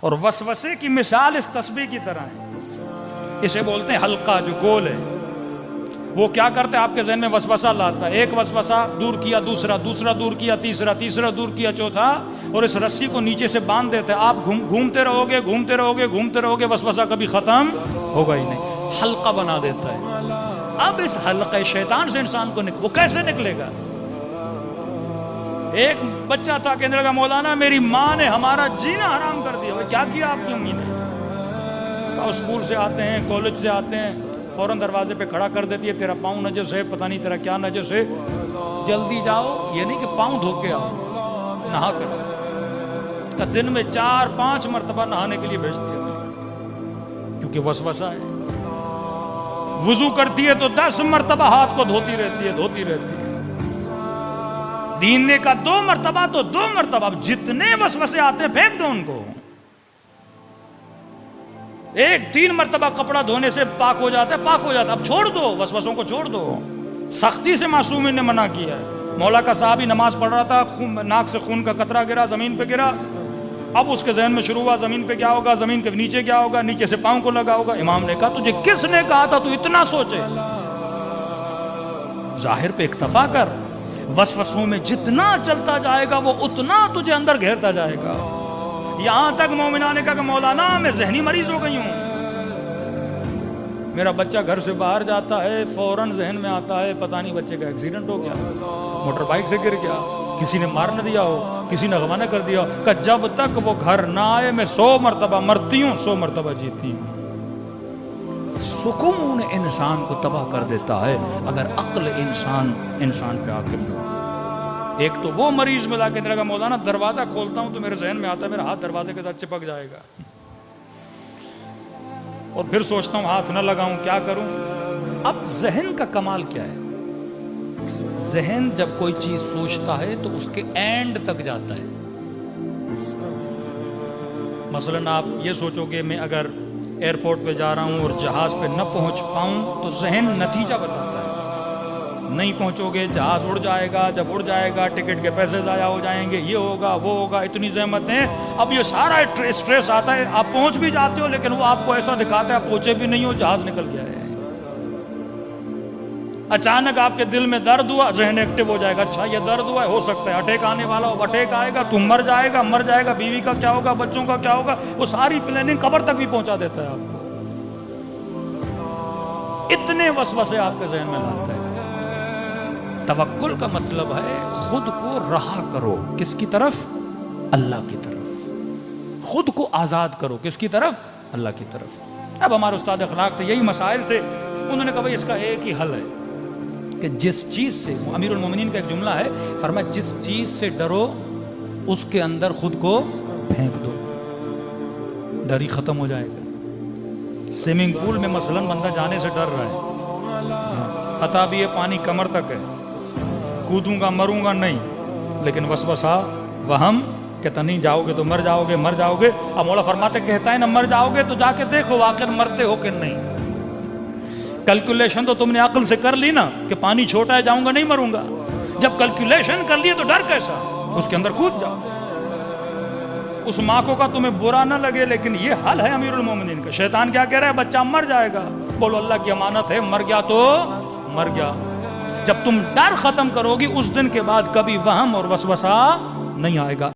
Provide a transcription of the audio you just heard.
और वसवसे की मिसाल इस तस्बीह की तरह है। इसे बोलते हैं हल्का, जो गोल है। वो क्या करते हैं, आपके जहन में वसवसा लाता है, एक वसवसा दूर किया, दूसरा दूर किया, तीसरा दूर किया, चौथा, और इस रस्सी को नीचे से बांध देते हैं। आप घूमते रहोगे, वसवसा कभी खत्म होगा ही नहीं। हल्का बना देता है। अब इस हल्के शैतान से इंसान को वो कैसे निकलेगा? एक बच्चा था, कहने लगा मौलाना मेरी माँ ने हमारा जीना हराम कर दिया। क्या किया आपकी अम्मी ने? स्कूल से आते हैं, कॉलेज से आते हैं, फौरन दरवाजे पे खड़ा कर देती है, तेरा पाँव नजस है, पता नहीं तेरा क्या नजस है, जल्दी जाओ। ये नहीं कि पाँव धो के आओ, नहा कर। तो दिन में 4-5 मरतबा नहाने के लिए भेजती है, क्योंकि वसवसा है। वुजू करती है तो 10 मरतबा हाथ को धोती रहती है। दीन ने का 2 मरतबा तो 2 मरतबा। जितने वसवसे आते हैं फेंक दो उनको। 3 मरतबा कपड़ा धोने से पाक हो जाता है। अब छोड़ दो, वसवसों को छोड़ दो। सख्ती से मासूम ने मना किया है। मौला का साहबी नमाज पढ़ रहा था, नाक से खून का कतरा गिरा, जमीन पे गिरा। अब उसके जहन में शुरू हुआ, जमीन पे क्या होगा, जमीन के नीचे क्या होगा, नीचे से पांव को लगा होगा। इमाम ने कहा तुझे किसने कहा था तू इतना सोचे? जाहिर पे इक्तफा कर। वसवसों में जितना चलता जाएगा वो उतना तुझे अंदर घेरता जाएगा। यहां तक मोमिना ने कहा कि मौलाना मैं जहनी मरीज हो गई हूं। मेरा बच्चा घर से बाहर जाता है, फौरन जहन में आता है पता नहीं बच्चे का एक्सीडेंट हो गया, मोटर बाइक से गिर गया, किसी ने मार न दिया हो, किसी ने रवाना कर दिया हो। कि जब तक वो घर ना आए मैं 100 मरतबा मरती हूँ, 100 मरतबा जीती हूँ। सुकून इंसान को तबाह कर देता है अगर अक्ल इंसान पे हाकिम हो। एक तो वो मरीज मिला के लगा मौलाना दरवाजा खोलता हूं तो मेरे जहन में आता है मेरा हाथ दरवाजे के साथ चिपक जाएगा, और फिर सोचता हूं हाथ न लगाऊं, क्या करूं। अब जहन का कमाल क्या है? जहन जब कोई चीज सोचता है तो उसके एंड तक जाता है। मसलन आप ये सोचोगे मैं अगर एयरपोर्ट पे जा रहा हूं और जहाज पे न पहुंच पाऊं तो जहन नतीजा बताता है। नहीं पहुंचोगे, जहाज उड़ जाएगा, जब उड़ जाएगा टिकट के पैसे ज़ाया हो जाएंगे, ये होगा वो होगा, इतनी ज़हमतें। अब ये सारा स्ट्रेस आता है। आप पहुंच भी जाते हो लेकिन वो आपको ऐसा दिखाता है आप पहुंचे भी नहीं हो, जहाज निकल गया है। अचानक आपके दिल में दर्द हुआ, जहन एक्टिव हो जाएगा, अच्छा ये दर्द हुआ है, हो सकता है अटैक आने वाला हो, अटैक आएगा, तुम मर जाएगा, बीवी का क्या होगा, बच्चों का क्या होगा। वो सारी प्लानिंग कब्र तक भी पहुंचा देता है आपको। इतने वसवसे आपके जहन में लाता है। तवक्कुल का मतलब है खुद को रहा करो, किसकी तरफ? अल्लाह की तरफ। खुद को आजाद करो, किसकी तरफ? अल्लाह की तरफ। अब हमारे उस्ताद अखलाक थे, यही मसाइल थे। उन्होंने कहा भाई इसका एक ही हल है कि जिस चीज से, अमीरुल मोमिनीन का एक जुमला है, फरमाया जिस चीज से डरो उसके अंदर खुद को फेंक दो, डर ही खत्म हो जाएगा। स्विमिंग पूल में मसलन बंदा जाने से डर रहा है, पता भी है पानी कमर तक है, कूदूंगा मरूंगा नहीं, लेकिन वसवसा वहम कहता नहीं जाओगे तो मर जाओगे। अब मौला फरमाते कहता है ना मर जाओगे तो जाके देखो आखिर मरते हो कि नहीं। कैलकुलेशन तो तुमने अक्ल से कर ली ना कि पानी छोटा है, जाऊंगा नहीं मरूंगा। जब कैलकुलेशन कर लिए तो डर कैसा, उसके अंदर कूद जाओ। उस माँ को का तुम्हें बुरा ना लगे, लेकिन ये हल है अमीरुल मोमिनीन का। शैतान क्या कह रहा है? बच्चा मर जाएगा। बोलो अल्लाह की अमानत है, मर गया तो मर गया। जब तुम डर खत्म करोगी उस दिन के बाद कभी वहम और वसवसा नहीं आएगा।